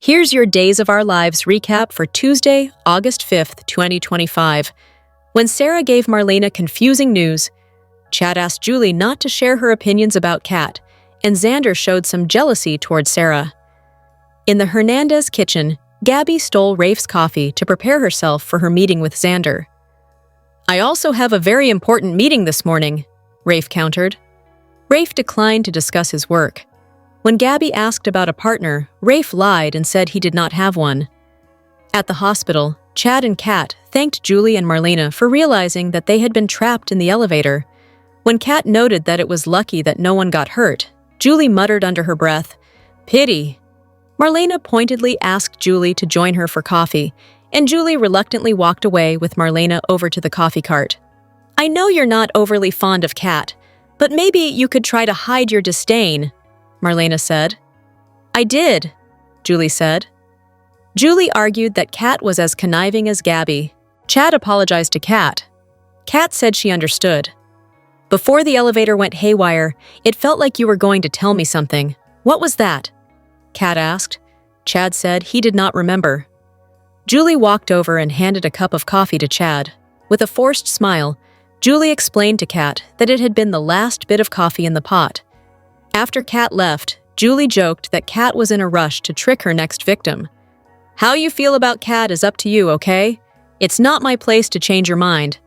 Here's your Days of Our Lives recap for Tuesday, August 5th, 2025. When Sarah gave Marlena confusing news, Chad asked Julie not to share her opinions about Kat, and Xander showed some jealousy towards Sarah. In the Hernandez kitchen, Gabby stole Rafe's coffee to prepare herself for her meeting with Xander. "I also have a very important meeting this morning," Rafe countered. Rafe declined to discuss his work. When Gabby asked about a partner, Rafe lied and said he did not have one. At the hospital, Chad and Kat thanked Julie and Marlena for realizing that they had been trapped in the elevator. When Kat noted that it was lucky that no one got hurt, Julie muttered under her breath, "Pity." Marlena pointedly asked Julie to join her for coffee, and Julie reluctantly walked away with Marlena over to the coffee cart. "I know you're not overly fond of Kat, but maybe you could try to hide your disdain," Marlena said. "I did," Julie said. Julie argued that Kat was as conniving as Gabby. Chad apologized to Kat. Kat said she understood. "Before the elevator went haywire, it felt like you were going to tell me something. What was that?" Kat asked. Chad said he did not remember. Julie walked over and handed a cup of coffee to Chad. With a forced smile, Julie explained to Kat that it had been the last bit of coffee in the pot. After Kat left, Julie joked that Kat was in a rush to trick her next victim. "How you feel about Kat is up to you, okay? It's not my place to change your mind.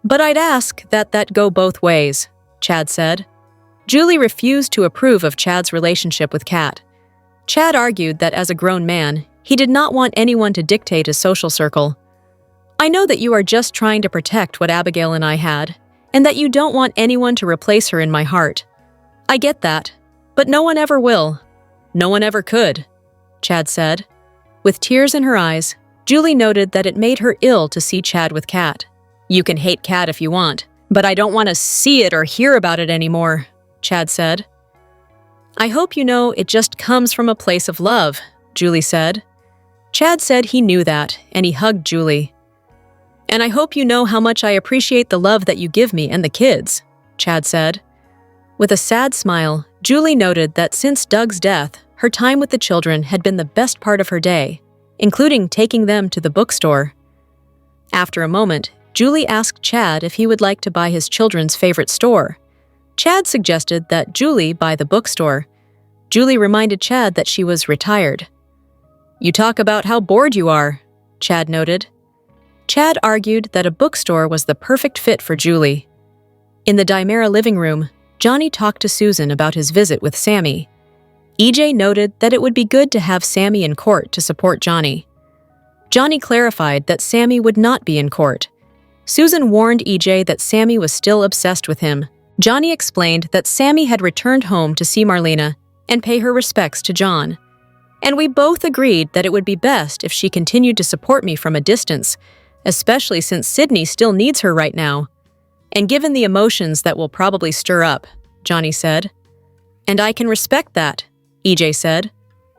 But I'd ask that go both ways," Chad said. Julie refused to approve of Chad's relationship with Kat. Chad argued that as a grown man, he did not want anyone to dictate his social circle. "I know that you are just trying to protect what Abigail and I had, and that you don't want anyone to replace her in my heart. I get that, but no one ever will. No one ever could," Chad said. With tears in her eyes, Julie noted that it made her ill to see Chad with Kat. "You can hate Kat if you want, but I don't want to see it or hear about it anymore," Chad said. "I hope you know it just comes from a place of love," Julie said. Chad said he knew that, and he hugged Julie. "And I hope you know how much I appreciate the love that you give me and the kids," Chad said. With a sad smile, Julie noted that since Doug's death, her time with the children had been the best part of her day, including taking them to the bookstore. After a moment, Julie asked Chad if he would like to buy his children's favorite store. Chad suggested that Julie buy the bookstore. Julie reminded Chad that she was retired. "You talk about how bored you are," Chad noted. Chad argued that a bookstore was the perfect fit for Julie. In the Dimera living room, Johnny talked to Susan about his visit with Sami. EJ noted that it would be good to have Sami in court to support Johnny. Johnny clarified that Sami would not be in court. Susan warned EJ that Sami was still obsessed with him. Johnny explained that Sami had returned home to see Marlena and pay her respects to John. "And we both agreed that it would be best if she continued to support me from a distance, especially since Sydney still needs her right now. And given the emotions that will probably stir up," Johnny said. "And I can respect that," EJ said.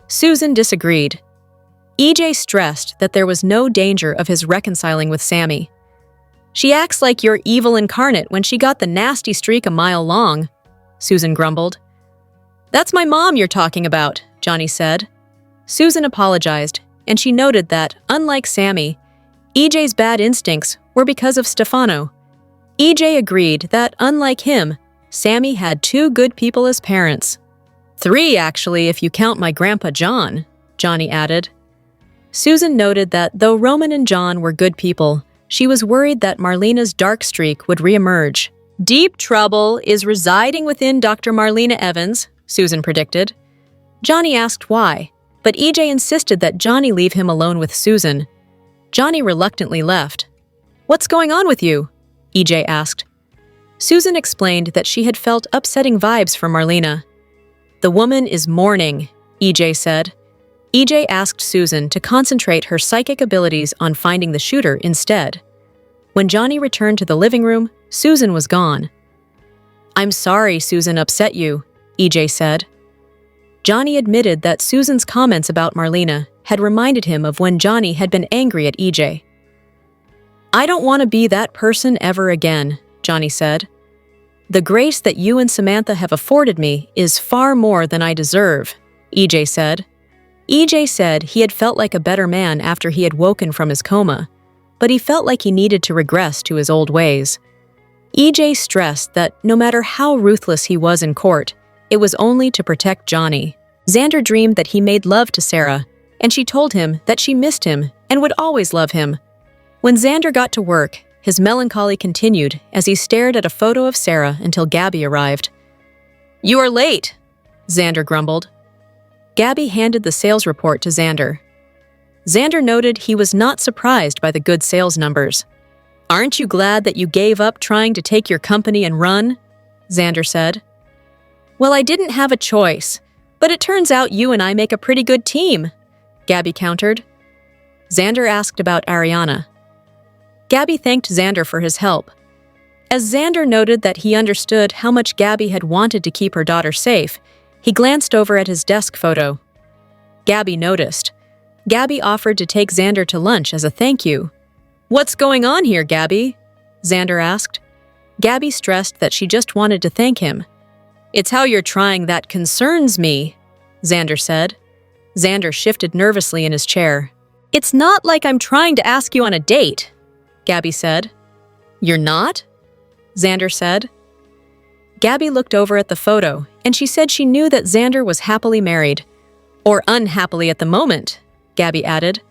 Susan disagreed. EJ stressed that there was no danger of his reconciling with Sami. "She acts like you're evil incarnate when she got the nasty streak a mile long," Susan grumbled. "That's my mom you're talking about," Johnny said. Susan apologized, and she noted that, unlike Sami, EJ's bad instincts were because of Stefano. EJ agreed that, unlike him, Sami had 2 good people as parents. 3, actually, if you count my grandpa John, Johnny added. Susan noted that though Roman and John were good people, she was worried that Marlena's dark streak would reemerge. "Deep trouble is residing within Dr. Marlena Evans," Susan predicted. Johnny asked why, but EJ insisted that Johnny leave him alone with Susan. Johnny reluctantly left. "What's going on with you?" EJ asked. Susan explained that she had felt upsetting vibes from Marlena. "The woman is mourning," EJ said. EJ asked Susan to concentrate her psychic abilities on finding the shooter instead. When Johnny returned to the living room, Susan was gone. "I'm sorry Susan upset you," EJ said. Johnny admitted that Susan's comments about Marlena had reminded him of when Johnny had been angry at EJ. "I don't want to be that person ever again," Johnny said. "The grace that you and Samantha have afforded me is far more than I deserve," EJ said. EJ said he had felt like a better man after he had woken from his coma, but he felt like he needed to regress to his old ways. EJ stressed that no matter how ruthless he was in court, it was only to protect Johnny. Xander dreamed that he made love to Sarah, and she told him that she missed him and would always love him. When Xander got to work, his melancholy continued as he stared at a photo of Sarah until Gabby arrived. "You are late," Xander grumbled. Gabby handed the sales report to Xander. Xander noted he was not surprised by the good sales numbers. "Aren't you glad that you gave up trying to take your company and run?" Xander said. "Well, I didn't have a choice, but it turns out you and I make a pretty good team," Gabby countered. Xander asked about Ariana. Gabby thanked Xander for his help. As Xander noted that he understood how much Gabby had wanted to keep her daughter safe, he glanced over at his desk photo. Gabby noticed. Gabby offered to take Xander to lunch as a thank you. "What's going on here, Gabby?" Xander asked. Gabby stressed that she just wanted to thank him. "It's how you're trying that concerns me," Xander said. Xander shifted nervously in his chair. "It's not like I'm trying to ask you on a date," Gabby said. "You're not?" Xander said. Gabby looked over at the photo, and she said she knew that Xander was happily married. "Or unhappily at the moment," Gabby added.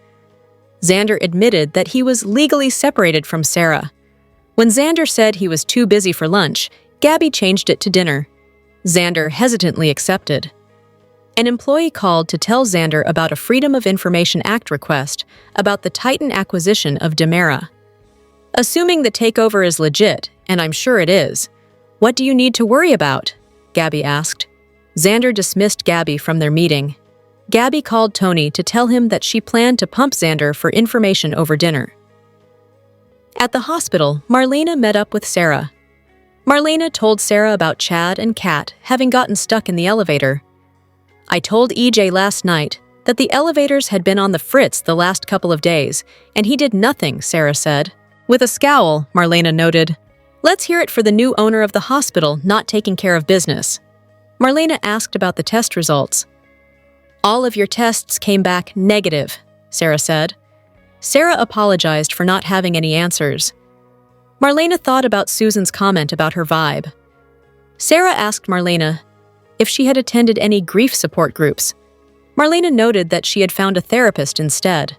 Xander admitted that he was legally separated from Sarah. When Xander said he was too busy for lunch, Gabby changed it to dinner. Xander hesitantly accepted. An employee called to tell Xander about a Freedom of Information Act request about the Titan acquisition of Demera. "Assuming the takeover is legit, and I'm sure it is, what do you need to worry about?" Gabby asked. Xander dismissed Gabby from their meeting. Gabby called Tony to tell him that she planned to pump Xander for information over dinner. At the hospital, Marlena met up with Sarah. Marlena told Sarah about Chad and Kat having gotten stuck in the elevator. "I told EJ last night that the elevators had been on the fritz the last couple of days, and he did nothing," Sarah said. With a scowl, Marlena noted, "Let's hear it for the new owner of the hospital not taking care of business." Marlena asked about the test results. "All of your tests came back negative," Sarah said. Sarah apologized for not having any answers. Marlena thought about Susan's comment about her vibe. Sarah asked Marlena if she had attended any grief support groups. Marlena noted that she had found a therapist instead.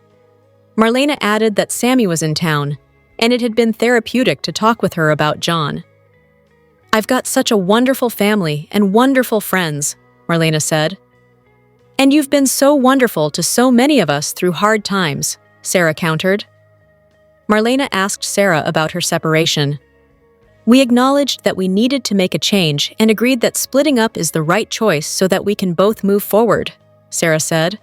Marlena added that Sami was in town, and it had been therapeutic to talk with her about John. "I've got such a wonderful family and wonderful friends," Marlena said. "And you've been so wonderful to so many of us through hard times," Sarah countered. Marlena asked Sarah about her separation. "We acknowledged that we needed to make a change and agreed that splitting up is the right choice so that we can both move forward," Sarah said.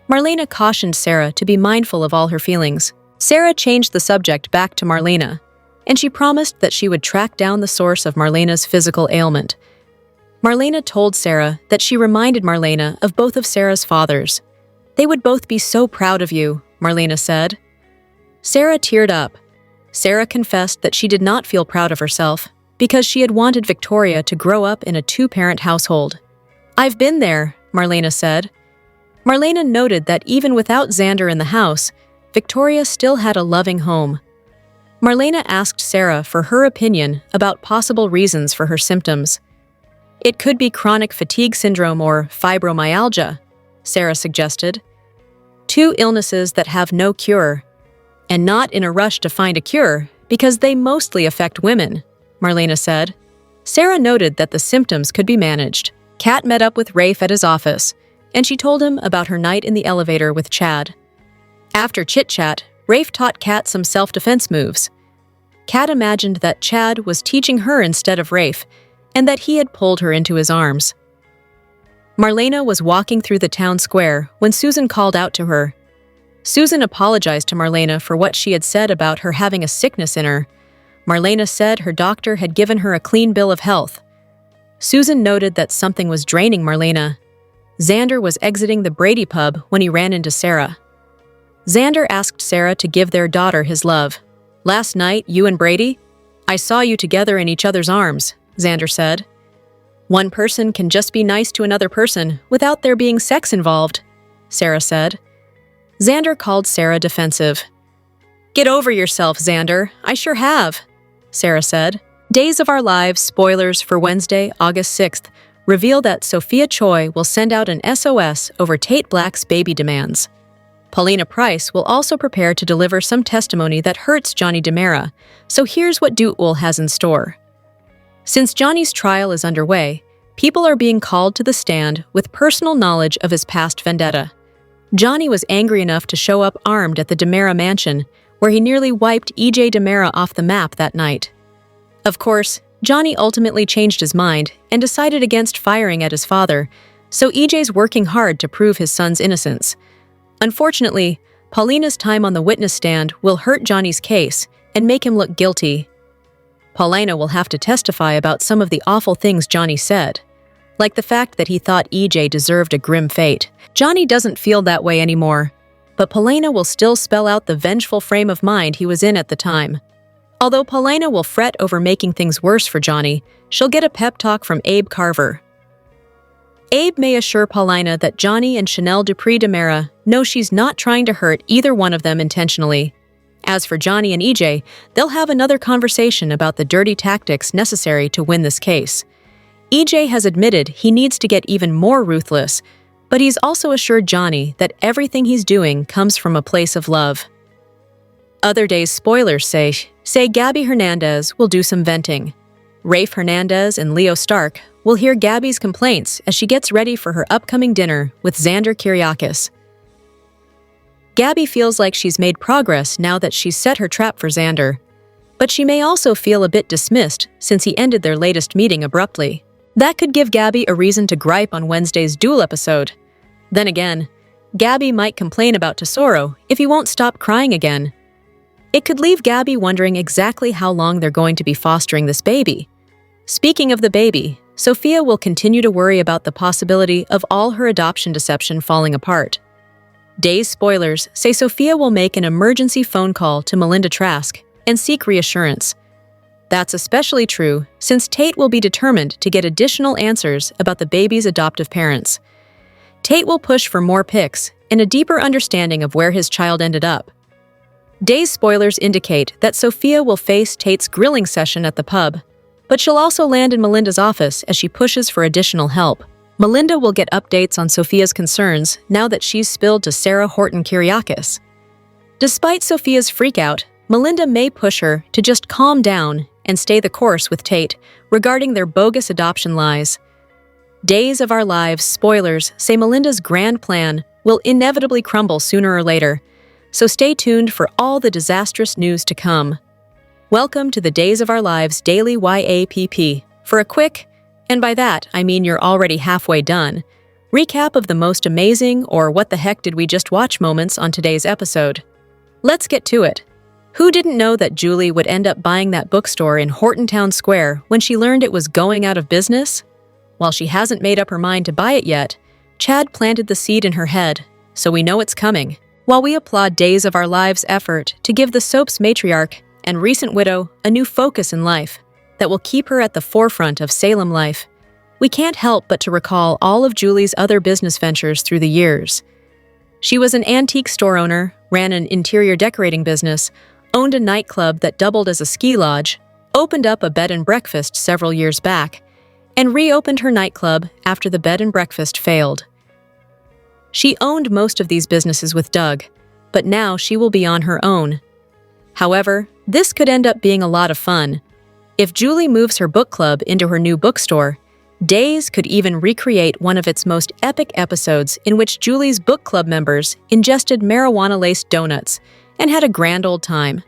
Marlena cautioned Sarah to be mindful of all her feelings. Sarah changed the subject back to Marlena, and she promised that she would track down the source of Marlena's physical ailment. Marlena told Sarah that she reminded Marlena of both of Sarah's fathers. "They would both be so proud of you," Marlena said. Sarah teared up. Sarah confessed that she did not feel proud of herself because she had wanted Victoria to grow up in a two-parent household. "I've been there," Marlena said. Marlena noted that even without Xander in the house, Victoria still had a loving home. Marlena asked Sarah for her opinion about possible reasons for her symptoms. "It could be chronic fatigue syndrome or fibromyalgia," Sarah suggested. "Two illnesses that have no cure, and not in a rush to find a cure because they mostly affect women," Marlena said. Sarah noted that the symptoms could be managed. Kat met up with Rafe at his office, and she told him about her night in the elevator with Chad. After chit-chat, Rafe taught Kat some self-defense moves. Kat imagined that Chad was teaching her instead of Rafe, and that he had pulled her into his arms. Marlena was walking through the town square when Susan called out to her. Susan apologized to Marlena for what she had said about her having a sickness in her. Marlena said her doctor had given her a clean bill of health. Susan noted that something was draining Marlena. Xander was exiting the Brady pub when he ran into Sarah. Xander asked Sarah to give their daughter his love. "Last night, you and Brady? I saw you together in each other's arms," Xander said. "One person can just be nice to another person without there being sex involved." Sarah said. Xander called Sarah defensive. "Get over yourself, Xander. I sure have," Sarah said. Days of Our Lives spoilers for Wednesday, August 6th, reveal that Sophia Choi will send out an SOS over Tate Black's baby demands. Paulina Price will also prepare to deliver some testimony that hurts Johnny DiMera, so here's what DOOL has in store. Since Johnny's trial is underway, people are being called to the stand with personal knowledge of his past vendetta. Johnny was angry enough to show up armed at the DiMera mansion, where he nearly wiped EJ DiMera off the map that night. Of course, Johnny ultimately changed his mind and decided against firing at his father, so EJ's working hard to prove his son's innocence. Unfortunately, Paulina's time on the witness stand will hurt Johnny's case and make him look guilty. Paulina will have to testify about some of the awful things Johnny said, like the fact that he thought EJ deserved a grim fate. Johnny doesn't feel that way anymore, but Paulina will still spell out the vengeful frame of mind he was in at the time. Although Paulina will fret over making things worse for Johnny, she'll get a pep talk from Abe Carver. Abe may assure Paulina that Johnny and Chanel Dupree DiMera know she's not trying to hurt either one of them intentionally. As for Johnny and EJ, they'll have another conversation about the dirty tactics necessary to win this case. EJ has admitted he needs to get even more ruthless, but he's also assured Johnny that everything he's doing comes from a place of love. Other days' spoilers say Gabby Hernandez will do some venting. Rafe Hernandez and Leo Stark will hear Gabby's complaints as she gets ready for her upcoming dinner with Xander Kyriakis. Gabby feels like she's made progress now that she's set her trap for Xander, but she may also feel a bit dismissed since he ended their latest meeting abruptly. That could give Gabby a reason to gripe on Wednesday's DOOL episode. Then again, Gabby might complain about Tesoro if he won't stop crying again. It could leave Gabby wondering exactly how long they're going to be fostering this baby. Speaking of the baby, Sophia will continue to worry about the possibility of all her adoption deception falling apart. Days spoilers say Sophia will make an emergency phone call to Melinda Trask and seek reassurance. That's especially true since Tate will be determined to get additional answers about the baby's adoptive parents. Tate will push for more pics and a deeper understanding of where his child ended up. Days spoilers indicate that Sophia will face Tate's grilling session at the pub, but she'll also land in Melinda's office as she pushes for additional help. Melinda will get updates on Sophia's concerns now that she's spilled to Sarah Horton Kyriakis. Despite Sophia's freakout, Melinda may push her to just calm down and stay the course with Tate regarding their bogus adoption lies. Days of Our Lives spoilers say Melinda's grand plan will inevitably crumble sooner or later, so stay tuned for all the disastrous news to come. Welcome to the Days of Our Lives Daily YAPP for a quick, and by that I mean you're already halfway done, recap of the most amazing or what the heck did we just watch moments on today's episode. Let's get to it. Who didn't know that Julie would end up buying that bookstore in Horton Town Square when she learned it was going out of business? While she hasn't made up her mind to buy it yet, Chad planted the seed in her head, so we know it's coming. While we applaud Days of Our Lives' effort to give the soap's matriarch and recent widow a new focus in life that will keep her at the forefront of Salem life, we can't help but to recall all of Julie's other business ventures through the years. She was an antique store owner, ran an interior decorating business, owned a nightclub that doubled as a ski lodge, opened up a bed and breakfast several years back, and reopened her nightclub after the bed and breakfast failed. She owned most of these businesses with Doug, but now she will be on her own. However, this could end up being a lot of fun. If Julie moves her book club into her new bookstore, Days could even recreate one of its most epic episodes in which Julie's book club members ingested marijuana-laced donuts and had a grand old time.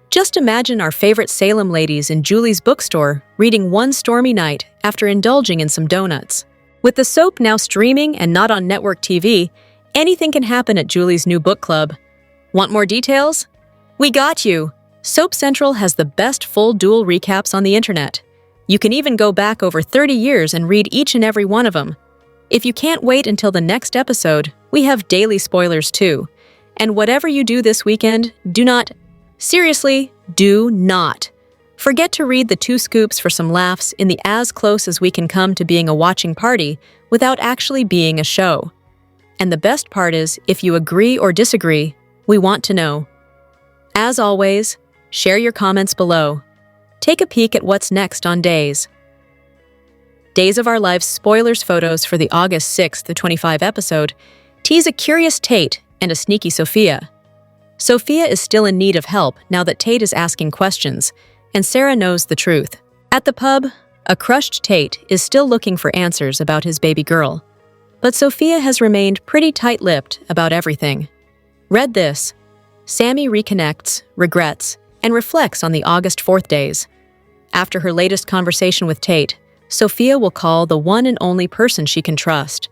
Just imagine our favorite Salem ladies in Julie's bookstore reading one stormy night after indulging in some donuts. With the soap now streaming and not on network TV, anything can happen at Julie's new book club. Want more details? We got you! Soap Central has the best full DOOL recaps on the internet. You can even go back over 30 years and read each and every one of them. If you can't wait until the next episode, we have daily spoilers too. And whatever you do this weekend, do not forget to read the 2 scoops for some laughs in the as close as we can come to being a watching party without actually being a show. And the best part is, if you agree or disagree, we want to know. As always, share your comments below. Take a peek at what's next on Days. Days of Our Lives spoilers photos for the August 6th to 25 episode tease a curious Tate and a sneaky Sophia. Sophia is still in need of help now that Tate is asking questions, and Sarah knows the truth. At the pub, a crushed Tate is still looking for answers about his baby girl. But Sophia has remained pretty tight-lipped about everything. Read this. Sami reconnects, regrets, and reflects on the August 4th days. After her latest conversation with Tate, Sophia will call the one and only person she can trust.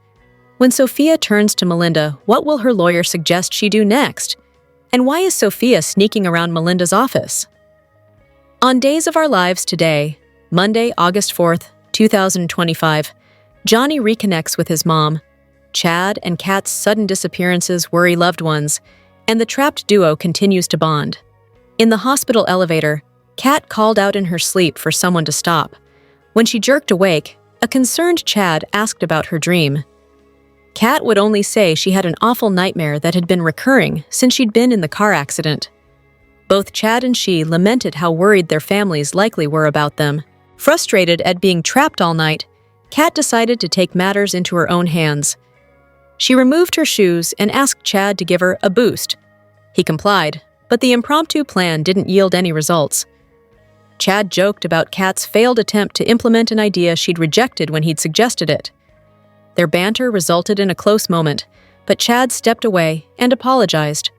When Sophia turns to Melinda, what will her lawyer suggest she do next? And why is Sophia sneaking around Melinda's office? On Days of Our Lives today, Monday, August 4th, 2025, Johnny reconnects with his mom. Chad and Kat's sudden disappearances worry loved ones, and the trapped duo continues to bond. In the hospital elevator, Kat called out in her sleep for someone to stop. When she jerked awake, a concerned Chad asked about her dream. Kat would only say she had an awful nightmare that had been recurring since she'd been in the car accident. Both Chad and she lamented how worried their families likely were about them. Frustrated at being trapped all night, Kat decided to take matters into her own hands. She removed her shoes and asked Chad to give her a boost. He complied, but the impromptu plan didn't yield any results. Chad joked about Kat's failed attempt to implement an idea she'd rejected when he'd suggested it. Their banter resulted in a close moment, but Chad stepped away and apologized.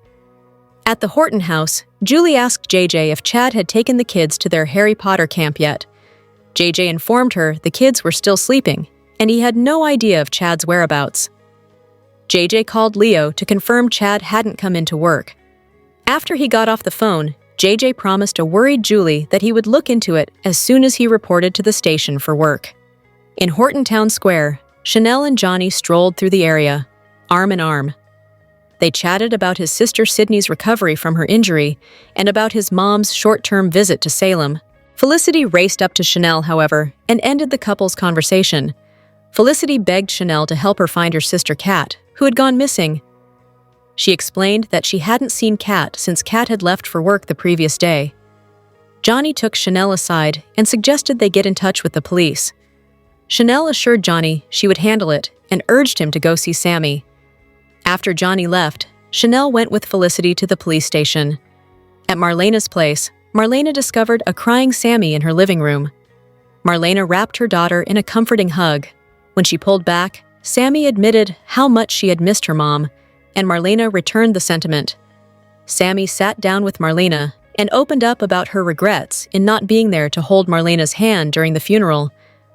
At the Horton house, Julie asked JJ if Chad had taken the kids to their Harry Potter camp yet. JJ informed her the kids were still sleeping, and he had no idea of Chad's whereabouts. JJ called Leo to confirm Chad hadn't come into work. After he got off the phone, JJ promised a worried Julie that he would look into it as soon as he reported to the station for work. In Horton Town Square, Chanel and Johnny strolled through the area, arm in arm. They chatted about his sister Sydney's recovery from her injury and about his mom's short-term visit to Salem. Felicity raced up to Chanel, however, and ended the couple's conversation. Felicity begged Chanel to help her find her sister Kat, who had gone missing. She explained that she hadn't seen Kat since Kat had left for work the previous day. Johnny took Chanel aside and suggested they get in touch with the police. Chanel assured Johnny she would handle it and urged him to go see Sami. After Johnny left, Chanel went with Felicity to the police station. At Marlena's place, Marlena discovered a crying Sami in her living room. Marlena wrapped her daughter in a comforting hug. When she pulled back, Sami admitted how much she had missed her mom, and Marlena returned the sentiment. Sami sat down with Marlena and opened up about her regrets in not being there to hold Marlena's hand during the funeral,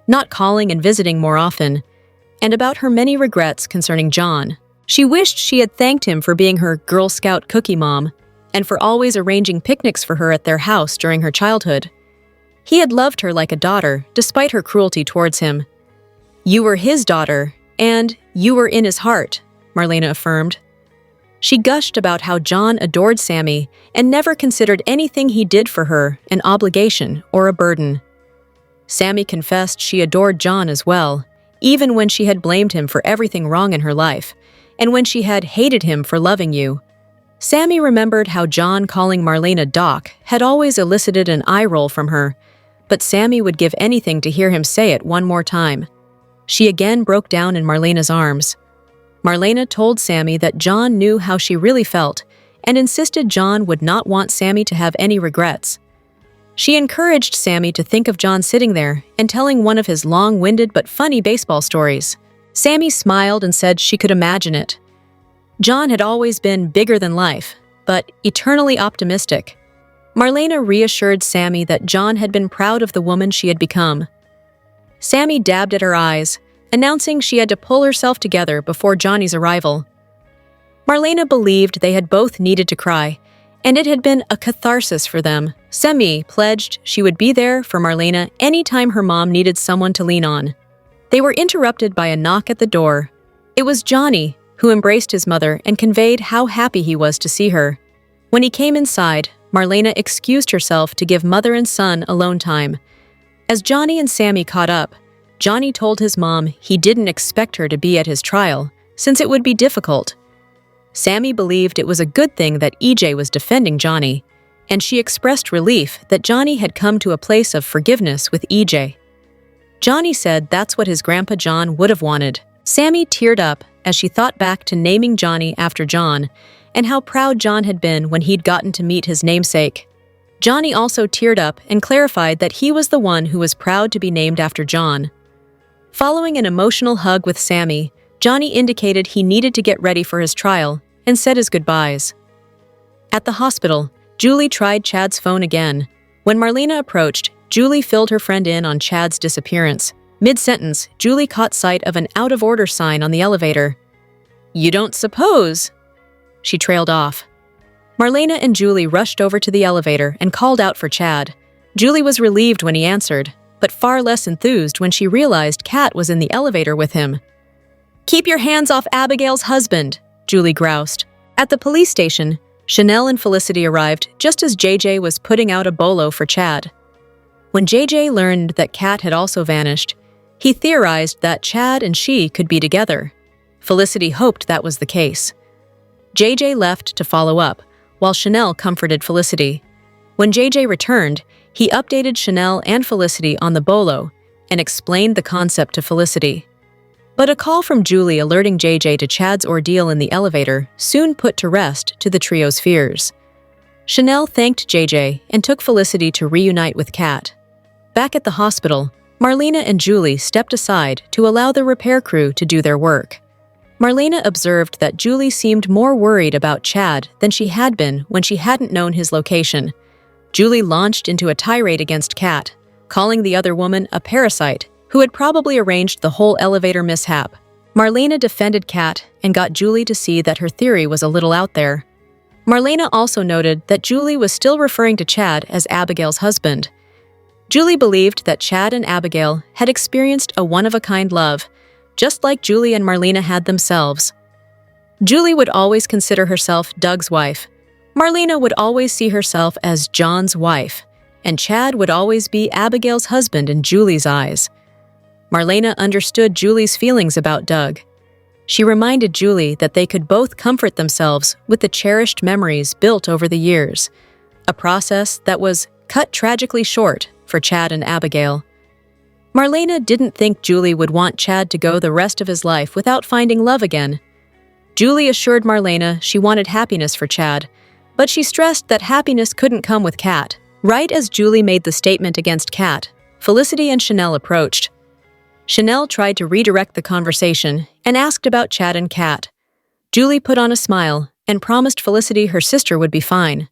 not calling and visiting more often, and about her many regrets concerning John. She wished she had thanked him for being her Girl Scout cookie mom, and for always arranging picnics for her at their house during her childhood. He had loved her like a daughter, despite her cruelty towards him. "You were his daughter, and you were in his heart," Marlena affirmed. She gushed about how John adored Sami and never considered anything he did for her an obligation or a burden. Sami confessed she adored John as well, even when she had blamed him for everything wrong in her life, and when she had hated him for loving you. Sami remembered how John calling Marlena Doc had always elicited an eye roll from her, but Sami would give anything to hear him say it one more time. She again broke down in Marlena's arms. Marlena told Sami that John knew how she really felt and insisted John would not want Sami to have any regrets. She encouraged Sami to think of John sitting there and telling one of his long-winded but funny baseball stories. Sami smiled and said she could imagine it. John had always been bigger than life, but eternally optimistic. Marlena reassured Sami that John had been proud of the woman she had become. Sami dabbed at her eyes, announcing she had to pull herself together before Johnny's arrival. Marlena believed they had both needed to cry, and it had been a catharsis for them. Sami pledged she would be there for Marlena anytime her mom needed someone to lean on. They were interrupted by a knock at the door. It was Johnny, who embraced his mother and conveyed how happy he was to see her. When he came inside, Marlena excused herself to give mother and son alone time. As Johnny and Sami caught up, Johnny told his mom he didn't expect her to be at his trial, since it would be difficult. Sami believed it was a good thing that EJ was defending Johnny, and she expressed relief that Johnny had come to a place of forgiveness with EJ. Johnny said that's what his grandpa John would have wanted. Sami teared up as she thought back to naming Johnny after John and how proud John had been when he'd gotten to meet his namesake. Johnny also teared up and clarified that he was the one who was proud to be named after John. Following an emotional hug with Sami, Johnny indicated he needed to get ready for his trial and said his goodbyes. At the hospital, Julie tried Chad's phone again. When Marlena approached, Julie filled her friend in on Chad's disappearance. Mid-sentence, Julie caught sight of an out-of-order sign on the elevator. "You don't suppose?" She trailed off. Marlena and Julie rushed over to the elevator and called out for Chad. Julie was relieved when he answered, but far less enthused when she realized Kat was in the elevator with him. "Keep your hands off Abigail's husband," Julie groused. At the police station, Chanel and Felicity arrived just as JJ was putting out a bolo for Chad. When JJ learned that Kat had also vanished, he theorized that Chad and she could be together. Felicity hoped that was the case. JJ left to follow up, while Chanel comforted Felicity. When JJ returned, he updated Chanel and Felicity on the bolo and explained the concept to Felicity. But a call from Julie alerting JJ to Chad's ordeal in the elevator soon put to rest to the trio's fears. Chanel thanked JJ and took Felicity to reunite with Kat. Back at the hospital, Marlena and Julie stepped aside to allow the repair crew to do their work. Marlena observed that Julie seemed more worried about Chad than she had been when she hadn't known his location. Julie launched into a tirade against Kat, calling the other woman a parasite who had probably arranged the whole elevator mishap. Marlena defended Kat and got Julie to see that her theory was a little out there. Marlena also noted that Julie was still referring to Chad as Abigail's husband. Julie believed that Chad and Abigail had experienced a one-of-a-kind love, just like Julie and Marlena had themselves. Julie would always consider herself Doug's wife. Marlena would always see herself as John's wife, and Chad would always be Abigail's husband in Julie's eyes. Marlena understood Julie's feelings about Doug. She reminded Julie that they could both comfort themselves with the cherished memories built over the years, a process that was cut tragically short for Chad and Abigail. Marlena didn't think Julie would want Chad to go the rest of his life without finding love again. Julie assured Marlena she wanted happiness for Chad, but she stressed that happiness couldn't come with Kat. Right as Julie made the statement against Kat, Felicity and Chanel approached. Chanel tried to redirect the conversation and asked about Chad and Kat. Julie put on a smile and promised Felicity her sister would be fine.